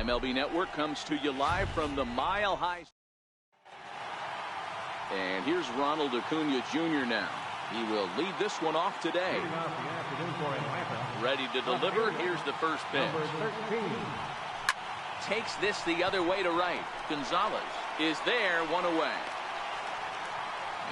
MLB Network comes to you live from the Mile High. And here's Ronald Acuna Jr. now. He will lead this one off today. Ready to deliver. Here's the first pitch. Takes this the other way to right. Gonzalez is there, one away.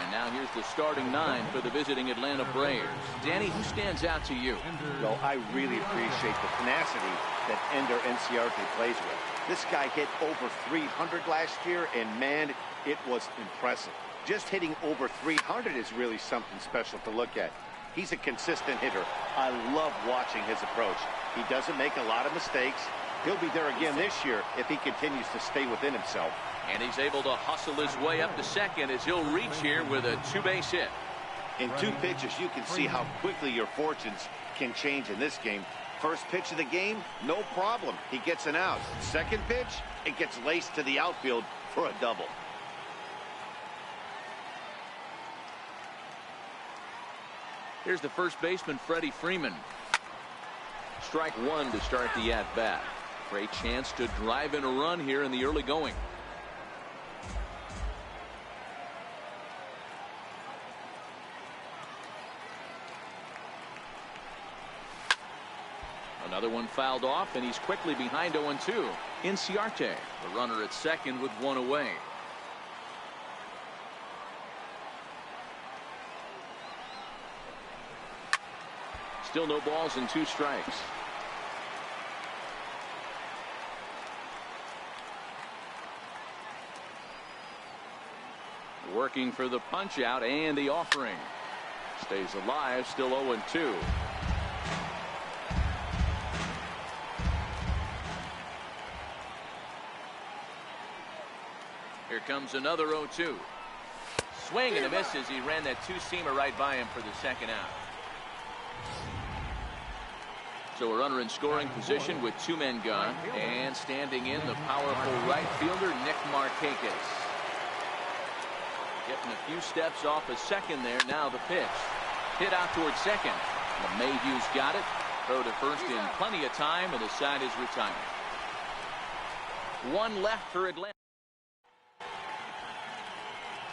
And now here's the starting nine for the visiting Atlanta Braves. Danny, who stands out to you? Well, I really appreciate the tenacity that Ender Inciarte plays with. This guy hit over 300 last year, and man, it was impressive. Just hitting over 300 is really something special to look at. He's a consistent hitter. I love watching his approach. He doesn't make a lot of mistakes. He'll be there again this year if he continues to stay within himself. And he's able to hustle his way up to second as he'll reach here with a two-base hit. In two pitches, you can see how quickly your fortunes can change in this game. First pitch of the game, no problem. He gets an out. Second pitch, it gets laced to the outfield for a double. Here's the first baseman, Freddie Freeman. Strike one to start the at-bat. Great chance to drive in a run here in the early going. Another one fouled off, and he's quickly behind 0-2. Inciarte, the runner at second with one away. Still no balls and 2 strikes. Working for the punch out and the offering. Stays alive, still 0-2. Here comes another 0-2. Swing and a miss as he ran that two-seamer right by him for the second out. So a runner in scoring position with 2 men gone, and standing in the powerful right fielder Nick Markakis. Getting a few steps off a second there. Now the pitch. Hit out towards second. Mayhew's got it. Throw to first in plenty of time, and the side is retired. One left for Atlanta.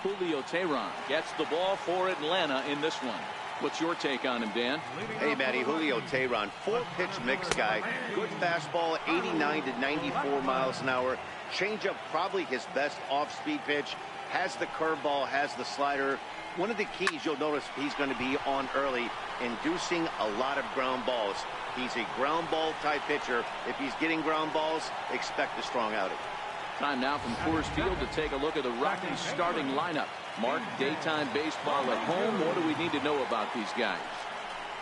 Julio Teheran gets the ball for Atlanta in this one. What's your take on him, Dan? Hey, Matty, Julio Teheran, 4-pitch mix guy. Good fastball, 89 to 94 miles an hour. Changeup, probably his best off-speed pitch. Has the curveball, has the slider. One of the keys you'll notice he's going to be on early, inducing a lot of ground balls. He's a ground ball type pitcher. If he's getting ground balls, expect a strong outing. Time now from Coors Field to take a look at the Rockies starting lineup. Mark, daytime baseball at home. What do we need to know about these guys?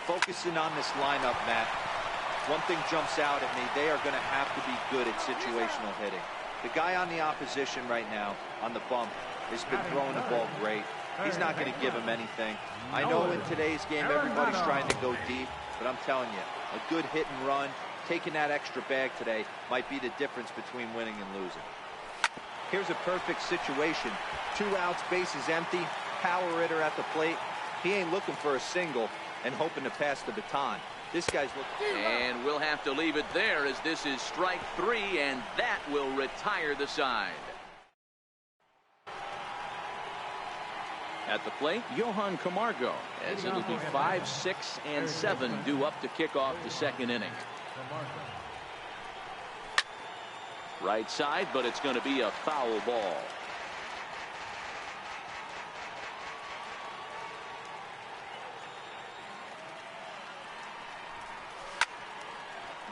Focusing on this lineup, Matt. One thing jumps out at me. They are going to have to be good at situational hitting. The guy on the opposition right now on the bump has been throwing the ball great. He's not going to give him anything. I know in today's game everybody's trying to go deep, but I'm telling you, a good hit and run, taking that extra bag today might be the difference between winning and losing. Here's a perfect situation. 2 outs, bases empty, power hitter at the plate. He ain't looking for a single and hoping to pass the baton. This guy's looking. And we'll have to leave it there as this is strike 3, and that will retire the side. At the plate, Johan Camargo, as it'll be 5, 6, and 7 due up to kick off the second inning. Right side, but it's going to be a foul ball.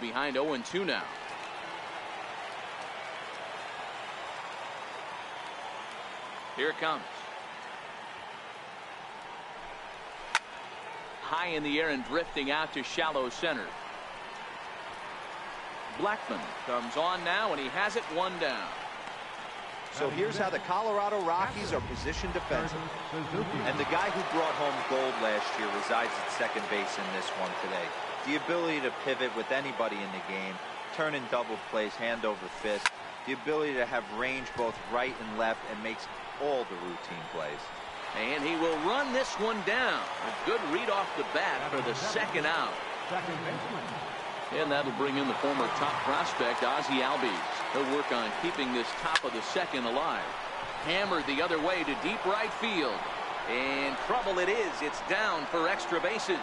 Behind 0-2 now. Here it comes. High in the air and drifting out to shallow center. Blackman comes on now, and he has it 1 down. So here's how the Colorado Rockies are positioned defensively. And the guy who brought home gold last year resides at second base in this one today. The ability to pivot with anybody in the game, turn in double plays, hand over fist. The ability to have range both right and left, and makes all the routine plays. And he will run this one down. A good read off the bat for the second out. And that'll bring in the former top prospect, Ozzie Albies. He'll work on keeping this top of the second alive. Hammered the other way to deep right field. And trouble it is. It's down for extra bases.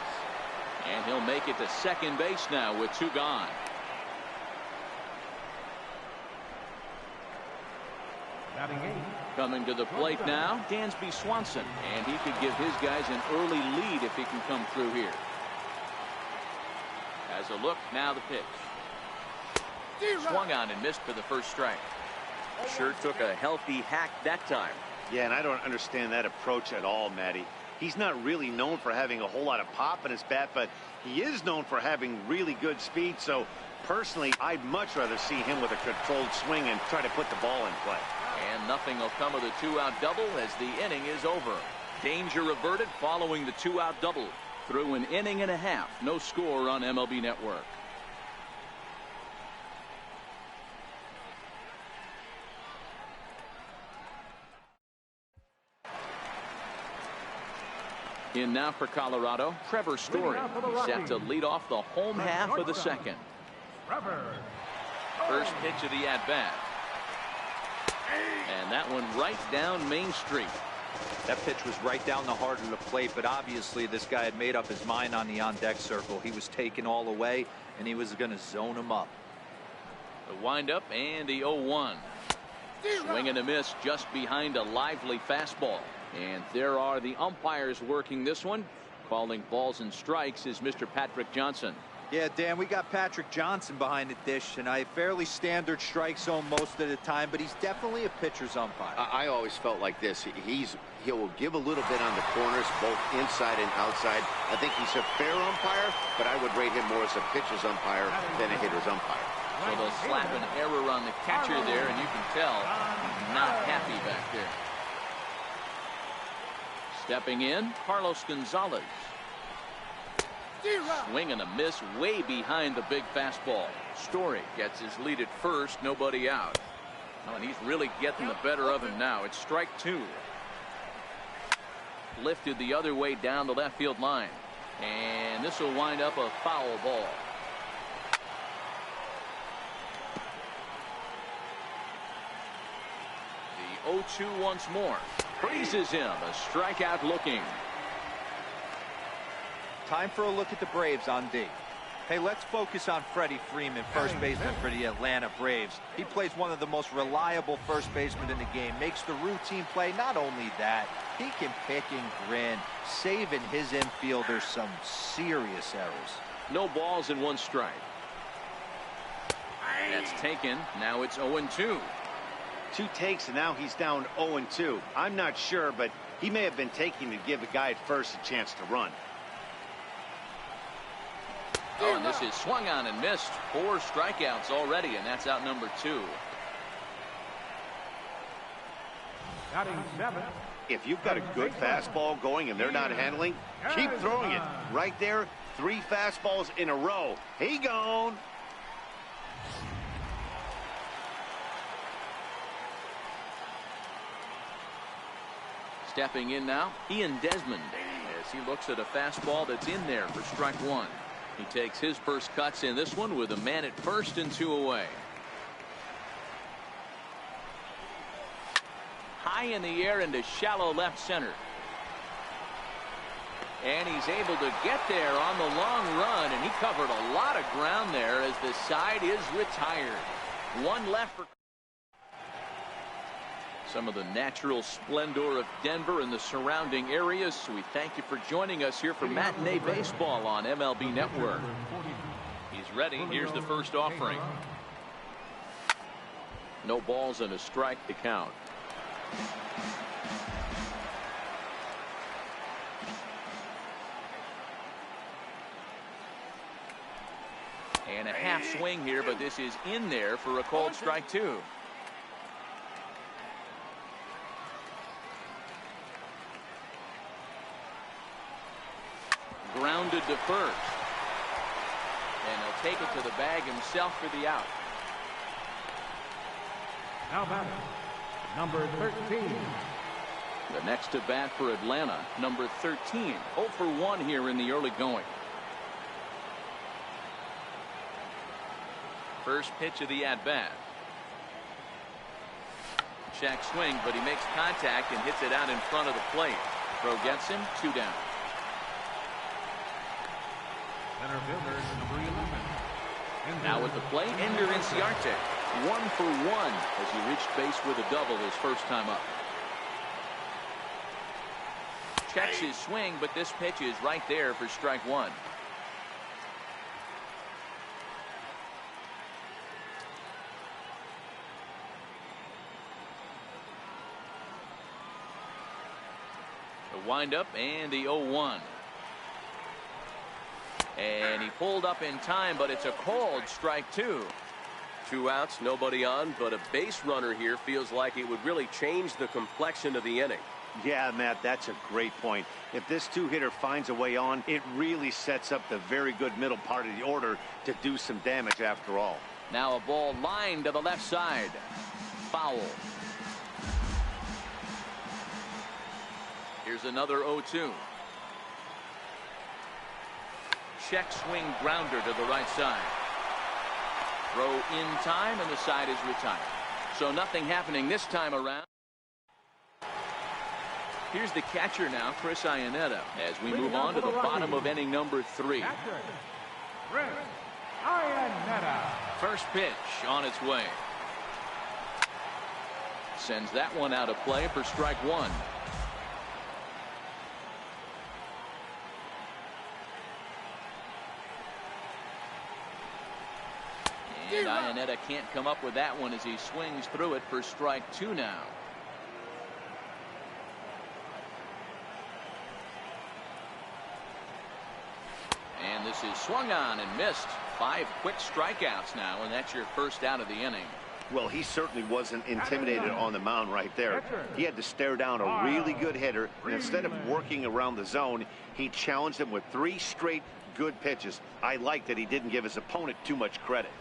And he'll make it to second base now with 2 gone. Coming to the plate now, Dansby Swanson. And he could give his guys an early lead if he can come through here. As a look, now the pitch. Swung on and missed for the first strike. Sure took a healthy hack that time. Yeah, and I don't understand that approach at all, Matty. He's not really known for having a whole lot of pop in his bat, but he is known for having really good speed. So personally, I'd much rather see him with a controlled swing and try to put the ball in play. And nothing will come of the 2-out double as the inning is over. Danger averted following the 2-out double. Through an inning and a half, no score on MLB Network. In now for Colorado, Trevor Story. He's set to lead off the home half of the second. First pitch of the at-bat. And that one right down Main Street. That pitch was right down the heart of the plate, but obviously this guy had made up his mind on the on-deck circle. He was taken all away, and he was going to zone him up. The windup and the 0-1. Swing and a miss just behind a lively fastball. And there are the umpires working this one. Calling balls and strikes is Mr. Patrick Johnson. Yeah, Dan, we got Patrick Johnson behind the dish, and a fairly standard strike zone most of the time, but he's definitely a pitcher's umpire. I always felt like this. He'll give a little bit on the corners, both inside and outside. I think he's a fair umpire, but I would rate him more as a pitcher's umpire than a hitter's umpire. So they'll slap an error on the catcher there, and you can tell he's not happy back there. Stepping in, Carlos Gonzalez. Swing and a miss way behind the big fastball. Story gets his lead at first, nobody out. Oh, and he's really getting the better of him now. It's strike 2. Lifted the other way down the left field line. And this will wind up a foul ball. The 0-2 once more. Freezes him. A strikeout looking. Time for a look at the Braves on D. Hey, let's focus on Freddie Freeman, first baseman for the Atlanta Braves. He plays one of the most reliable first basemen in the game, makes the routine play. Not only that, he can pick and grin, saving his infielders some serious errors. No balls and 1 strike. That's taken. Now it's 0-2. 2 takes, and now he's down 0-2. I'm not sure, but he may have been taking to give the guy at first a chance to run. Oh, and this is swung on and missed. 4 strikeouts already, and that's out number 2. If you've got a good fastball going and they're not handling, keep throwing it. Right there, 3 fastballs in a row. He gone. Stepping in now, Ian Desmond, as he looks at a fastball that's in there for strike 1. He takes his first cuts in this one with a man at first and 2 away. High in the air into shallow left center. And he's able to get there on the long run, and he covered a lot of ground there as the side is retired. 1 left for some of the natural splendor of Denver and the surrounding areas. So we thank you for joining us here for Matinee Baseball on MLB Network. He's ready. Here's the first offering. No balls and a strike to count. And a half swing here, but this is in there for a called strike 2. Grounded to first. And he'll take it to the bag himself for the out. Now batting, number 13. The next to bat for Atlanta, number 13. 0 for 1 here in the early going. First pitch of the at-bat. zigzag swing, but he makes contact and hits it out in front of the plate. Throw gets him, 2 down. Center fielder, number 11. Now at the plate, Ender Inciarte. 1 for 1 as he reached base with a double his first time up. Checks his swing, but this pitch is right there for strike 1. The windup and the 0-1. And he pulled up in time, but it's a called strike 2. 2 outs, nobody on, but a base runner here feels like it would really change the complexion of the inning. Yeah, Matt, that's a great point. If this 2-hitter finds a way on, it really sets up the very good middle part of the order to do some damage after all. Now a ball lined to the left side. Foul. Here's another 0-2. Check swing grounder to the right side. Throw in time, and the side is retired. So nothing happening this time around. Here's the catcher now, Chris Iannetta, as we move on to the bottom of inning number 3. Chris Iannetta. First pitch on its way. Sends that one out of play for strike 1. And Iannetta can't come up with that one as he swings through it for strike 2 now. And this is swung on and missed. 5 quick strikeouts now, and that's your first out of the inning. Well, he certainly wasn't intimidated on the mound right there. He had to stare down a really good hitter, and instead of working around the zone, he challenged him with 3 straight good pitches. I like that he didn't give his opponent too much credit.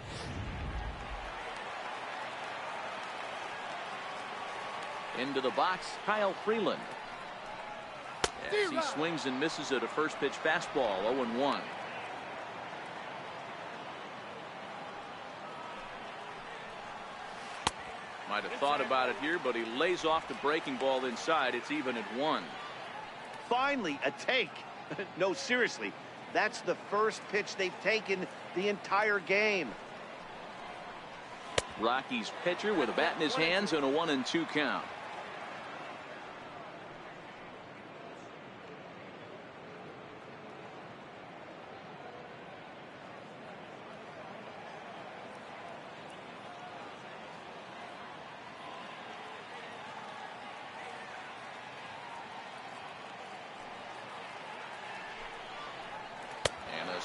Into the box, Kyle Freeland. As he swings and misses at a first pitch fastball, 0-1. Might have thought about it here, but he lays off the breaking ball inside. It's even at 1. Finally, a take. No, seriously, that's the first pitch they've taken the entire game. Rockies pitcher with a bat in his hands and a 1-2 count.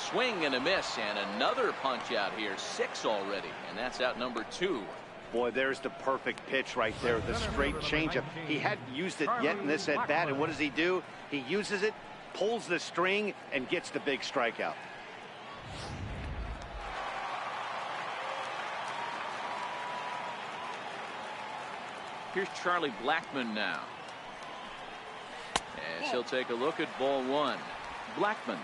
Swing and a miss, and another punch out here. 6 already, and that's out number 2. Boy, there's the perfect pitch right there. The straight changeup. He hadn't used it yet in this at bat, and what does he do? He uses it, pulls the string, and gets the big strikeout. Here's Charlie Blackmon now, as he'll take a look at ball 1. Blackmon,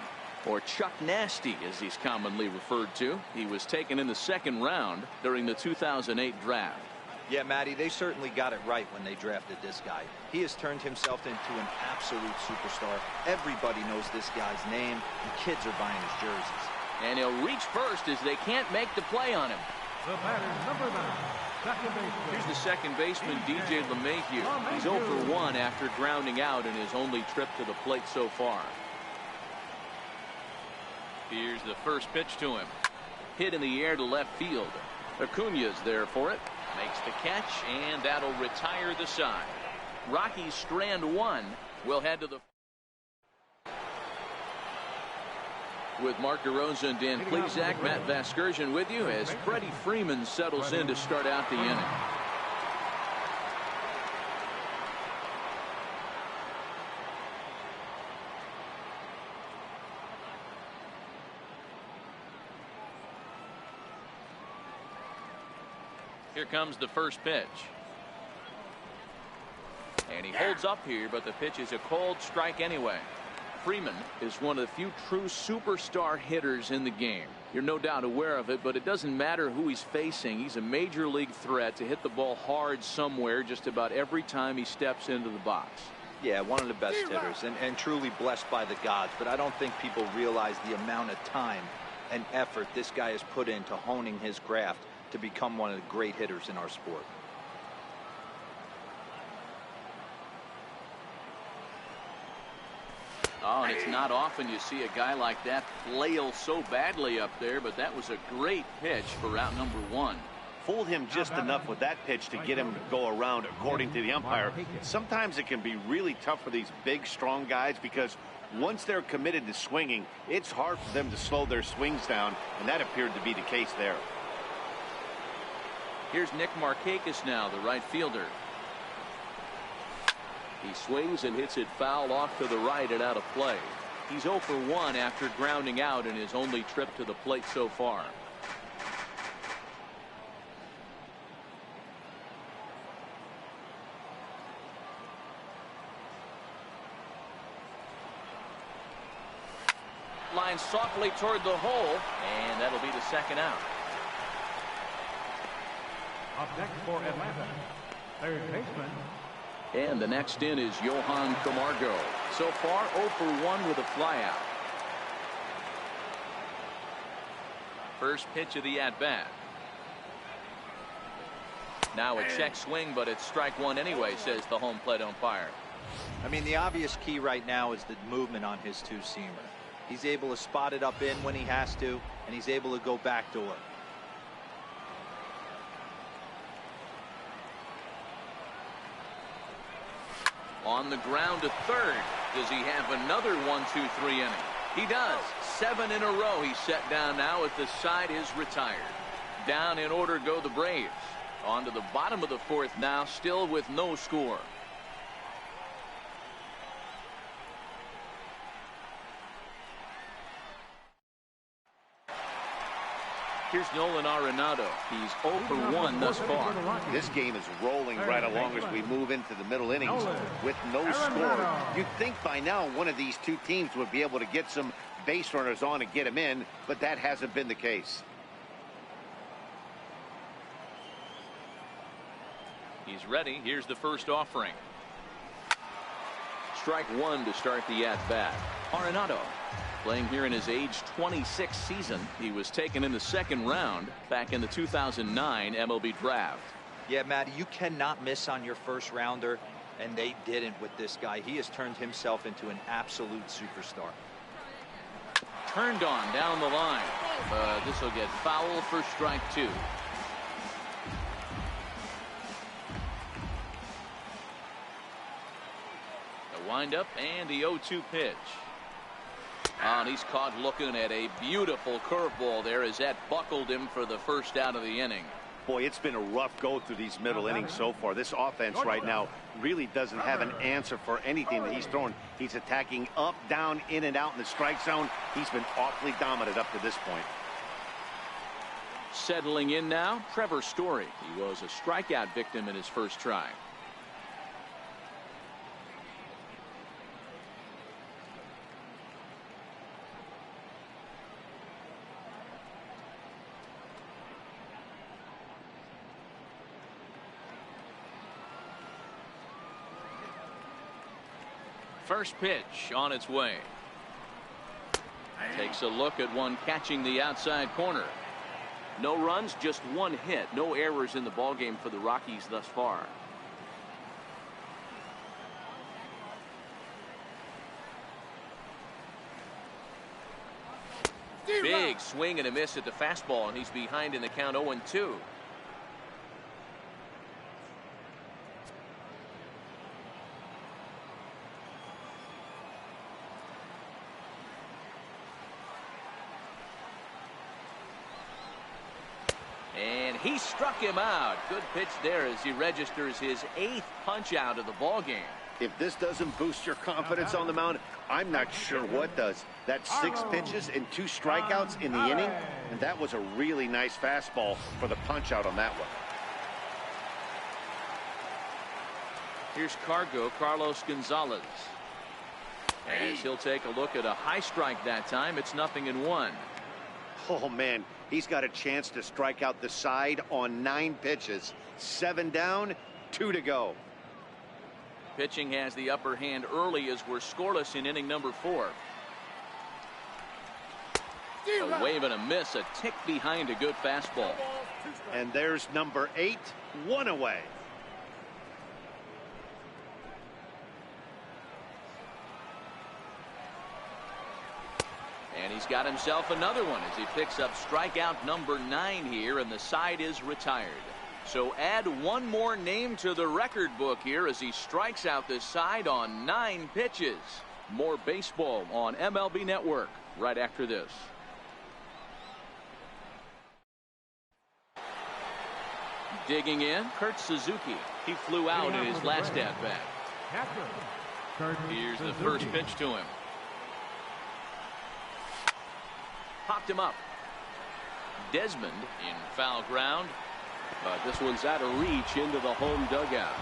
or Chuck Nasty as he's commonly referred to. He was taken in the 2nd round during the 2008 draft. Yeah, Matty, they certainly got it right when they drafted this guy. He has turned himself into an absolute superstar. Everybody knows this guy's name, and kids are buying his jerseys. And he'll reach first as they can't make the play on him. The batter, number 9, second baseman. Here's the second baseman, DJ LeMahieu. He's 0 for 1 after grounding out in his only trip to the plate so far. Here's the first pitch to him. Hit in the air to left field. Acuña's there for it. Makes the catch, and that'll retire the side. Rockies strand 1. We'll head to the... With Mark DeRosa and Dan Plesac, Matt Vasgersian with you as Freddie Freeman settles in to start out the inning. Here comes the first pitch. And he holds up here, but the pitch is a cold strike anyway. Freeman is one of the few true superstar hitters in the game. You're no doubt aware of it, but it doesn't matter who he's facing. He's a major league threat to hit the ball hard somewhere just about every time he steps into the box. Yeah, one of the best hitters and truly blessed by the gods, but I don't think people realize the amount of time and effort this guy has put into honing his craft to become one of the great hitters in our sport. Oh, and it's not often you see a guy like that flail so badly up there, but that was a great pitch for out number one. Fooled him just enough with that pitch to get him to go around, according to the umpire. Sometimes it can be really tough for these big, strong guys because once they're committed to swinging, it's hard for them to slow their swings down, and that appeared to be the case there. Here's Nick Markakis now, the right fielder. He swings and hits it foul off to the right and out of play. He's 0 for 1 after grounding out in his only trip to the plate so far. Line softly toward the hole, and that'll be the second out. Up next for Atlanta, third baseman. And the next in is Johan Camargo. So far 0 for 1 with a flyout. First pitch of the at-bat. Now a check swing, but it's strike one anyway, says the home plate umpire. I mean, the obvious key right now is the movement on his two-seamer. He's able to spot it up in when he has to, and he's able to go backdoor. On the ground to third. Does he have another 1-2-3 inning? He does. 7 in a row he's set down now as the side is retired. Down in order go the Braves. On to the bottom of the fourth now, still with no score. Here's Nolan Arenado. He's 0 for 1 thus far. This game is rolling right along as we move into the middle innings with no score. You'd think by now one of these two teams would be able to get some base runners on and get them in, but that hasn't been the case. He's ready. Here's the first offering. Strike one to start the at-bat. Arenado playing here in his age 26 season. He was taken in the second round back in the 2009 MLB draft. Yeah, Matt, you cannot miss on your first rounder, and they didn't with this guy. He has turned himself into an absolute superstar. Turned on down the line. This will get foul for strike two. The windup and the 0-2 pitch. And he's caught looking at a beautiful curveball there as that buckled him for the first out of the inning. Boy, it's been a rough go through these middle innings so far. This offense right now really doesn't have an answer for anything that he's throwing. He's attacking up, down, in and out in the strike zone. He's been awfully dominant up to this point. Settling in now, Trevor Story. He was a strikeout victim in his first try. First pitch on its way. Takes a look at one catching the outside corner. No runs, just one hit. No errors in the ballgame for the Rockies thus far. Big swing and a miss at the fastball, and he's behind in the count 0-2. And he struck him out. Good pitch there as he registers his 8th punch out of the ball game. If this doesn't boost your confidence on the mound, I'm not sure what does. That's 6 pitches and 2 strikeouts in the inning, and that was a really nice fastball for the punch out on that one. Here's Carlos Gonzalez. As he'll take a look at a high strike that time. It's 0-1. Oh, man, he's got a chance to strike out the side on 9 pitches. 7 down, 2 to go. Pitching has the upper hand early as we're scoreless in inning number 4. A wave and a miss, a tick behind a good fastball. And there's number 8, 1 away. And he's got himself another one as he picks up strikeout number 9 here, and the side is retired. So add one more name to the record book here as he strikes out the side on 9 pitches. More baseball on MLB Network right after this. Digging in, Kurt Suzuki. He flew out in his last at-bat. Here's the first pitch to him. Popped him up. Desmond in foul ground. But this one's out of reach into the home dugout.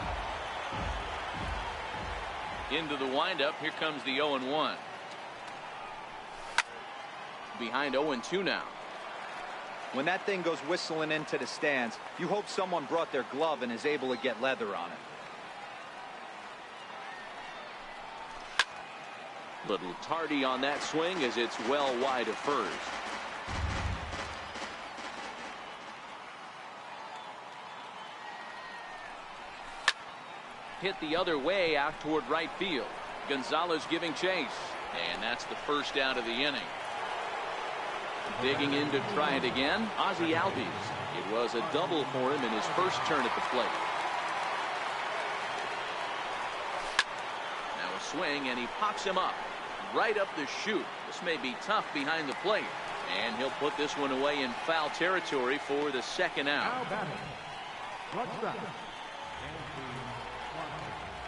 Into the windup. Here comes the 0-1. Behind 0-2 now. When that thing goes whistling into the stands, you hope someone brought their glove and is able to get leather on it. Little tardy on that swing as it's well wide of first. Hit the other way out toward right field. Gonzalez giving chase. And that's the first out of the inning. Digging in to try it again, Ozzie Albies. It was a double for him in his first turn at the plate. Now a swing, and he pops him up. Right up the chute. This may be tough behind the plate. And he'll put this one away in foul territory for the second out.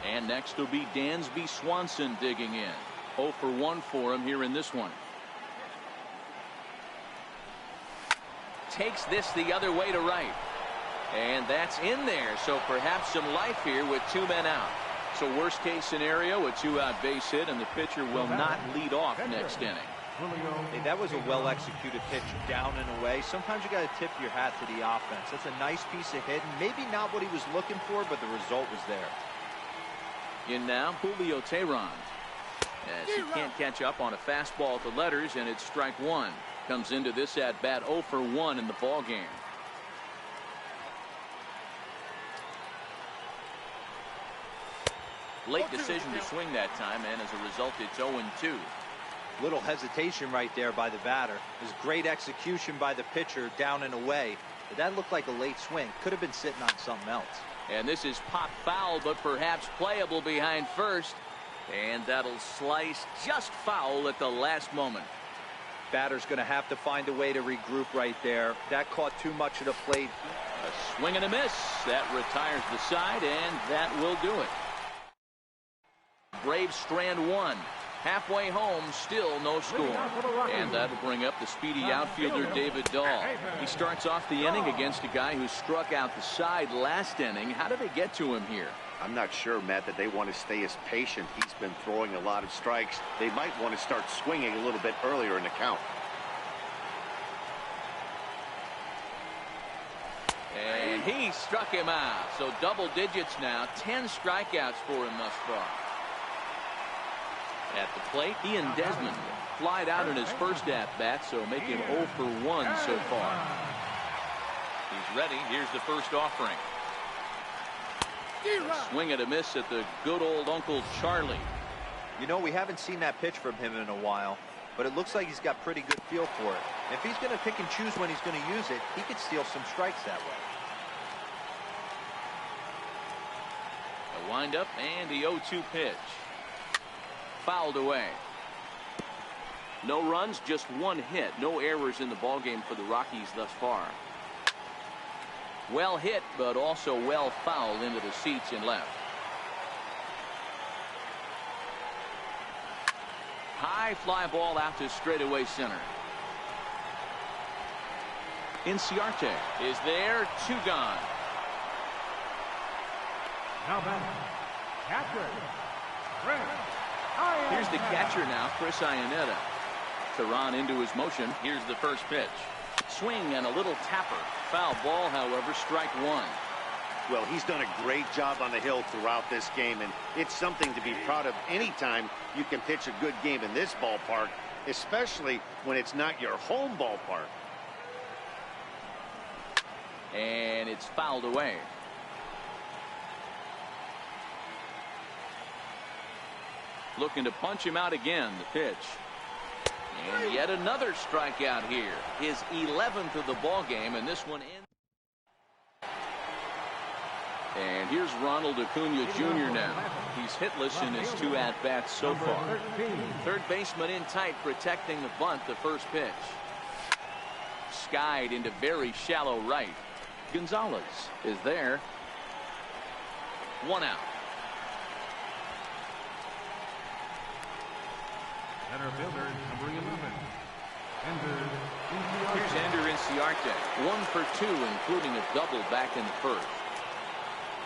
And next will be Dansby Swanson digging in. 0 for 1 for him here in this one. Takes this the other way to right. And that's in there. So perhaps some life here with 2 men out. So worst case scenario, a 2-out base hit, and the pitcher will not lead off next inning. Hey, that was a well-executed pitch down and away. Sometimes you got to tip your hat to the offense. That's a nice piece of hitting. Maybe not what he was looking for, but the result was there. In now, Julio Teheran. As he can't catch up on a fastball at the letters, and it's strike 1. Comes into this at bat 0 for 1 in the ball game. Late decision to swing that time, and as a result, it's 0-2. Little hesitation right there by the batter. It was great execution by the pitcher down and away. But that looked like a late swing. Could have been sitting on something else. And this is pop foul, but perhaps playable behind first. And that'll slice just foul at the last moment. Batter's going to have to find a way to regroup right there. That caught too much of the plate. A swing and a miss. That retires the side, and that will do it. Braves strand 1. Halfway home, still no score. And that'll bring up the speedy outfielder David Dahl. He starts off the inning against a guy who struck out the side last inning. How did they get to him here? I'm not sure, Matt, that they want to stay as patient. He's been throwing a lot of strikes. They might want to start swinging a little bit earlier in the count. And he struck him out. So double digits now. 10 strikeouts for him thus far. At the plate, Ian Desmond flied out in his first at-bat, so making 0 for 1 so far. He's ready. Here's the first offering. A swing and a miss at the good old Uncle Charlie. You know, we haven't seen that pitch from him in a while, but it looks like he's got pretty good feel for it. If he's going to pick and choose when he's going to use it, he could steal some strikes that way. A windup and the 0-2 pitch. Fouled away. No runs, just 1 hit. No errors in the ballgame for the Rockies thus far. Well hit, but also well fouled into the seats in left. High fly ball out to straightaway center. Inciarte is there. 2 gone. Now back. Catcher. Greg. Here's the catcher now, Chris Iannetta. Teran into his motion. Here's the first pitch. Swing and a little tapper. Foul ball, however, strike one. Well, he's done a great job on the hill throughout this game, and it's something to be proud of anytime you can pitch a good game in this ballpark, especially when it's not your home ballpark. And it's fouled away. Looking to punch him out again, the pitch. And yet another strikeout here. His 11th of the ball game, and this one ends. And here's Ronald Acuna Jr. now. He's hitless in his 2 at-bats so far. Third baseman in tight, protecting the bunt, the first pitch. Skied into very shallow right. Gonzalez is there. 1 out. Center fielder, number 11. Here's Ender Inciarte. 1 for 2, including a double back in the first.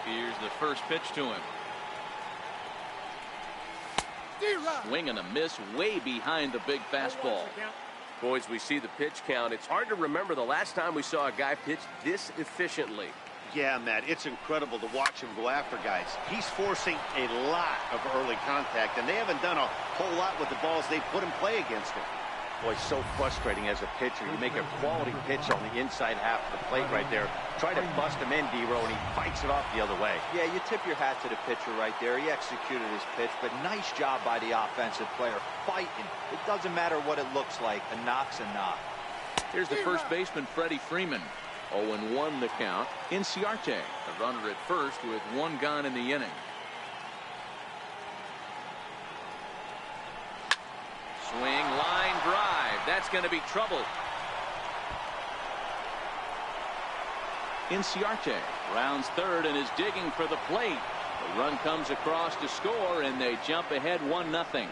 Here's the first pitch to him. Swing and a miss way behind the big fastball. Boys, we see the pitch count. It's hard to remember the last time we saw a guy pitch this efficiently. Yeah, Matt, it's incredible to watch him go after guys. He's forcing a lot of early contact, and they haven't done a whole lot with the balls they put in play against him. Boy, it's so frustrating as a pitcher. You make a quality pitch on the inside half of the plate right there. Try to bust him in, D-Row, and he fights it off the other way. Yeah, you tip your hat to the pitcher right there. He executed his pitch, but nice job by the offensive player. Fighting. It doesn't matter what it looks like. A knock's a knock. Here's the first baseman, Freddie Freeman. 0-1 the count. Inciarte, the runner at first with 1 gone in the inning. Swing, line drive. That's going to be trouble. Inciarte rounds third and is digging for the plate. The run comes across to score, and they jump ahead 1-0.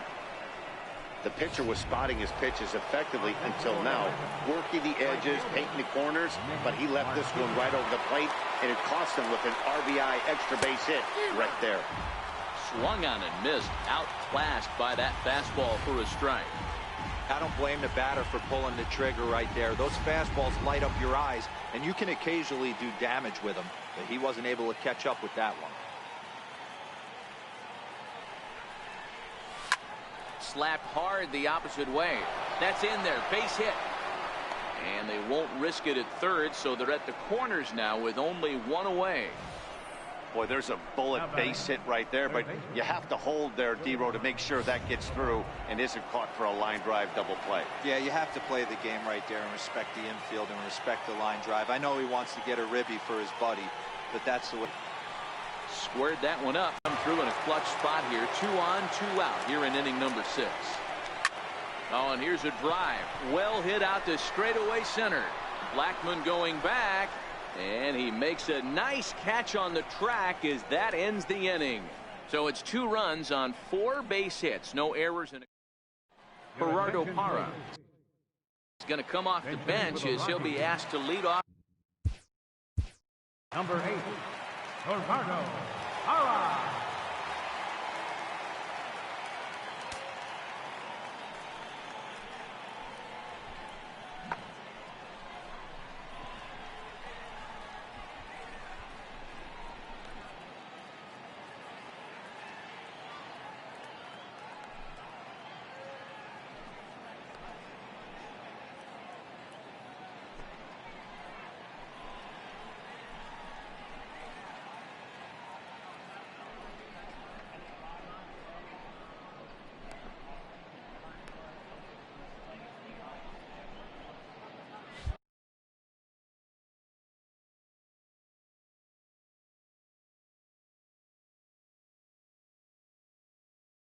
The pitcher was spotting his pitches effectively until now, working the edges, painting the corners, but he left this one right over the plate, and it cost him with an RBI extra base hit right there. Swung on and missed, outclassed by that fastball for a strike. I don't blame the batter for pulling the trigger right there. Those fastballs light up your eyes, and you can occasionally do damage with them, but he wasn't able to catch up with that one. Slapped hard the opposite way. That's in there, base hit. And they won't risk it at third, so they're at the corners now with only 1 away. Boy, there's a bullet base hit right there, but you have to hold there, D-Row, to make sure that gets through and isn't caught for a line drive double play. Yeah, you have to play the game right there and respect the infield and respect the line drive. I know he wants to get a ribby for his buddy, but that's the way. Squared that one up. Come through in a clutch spot here. 2 on, 2 out here in inning number 6. Oh, and here's a drive. Well hit out to straightaway center. Blackmon going back, and he makes a nice catch on the track as that ends the inning. So it's 2 runs on 4 base hits. No errors. Gerardo Parra is going to come off the bench as he'll be asked to lead off. Number 8, Gerardo Parra.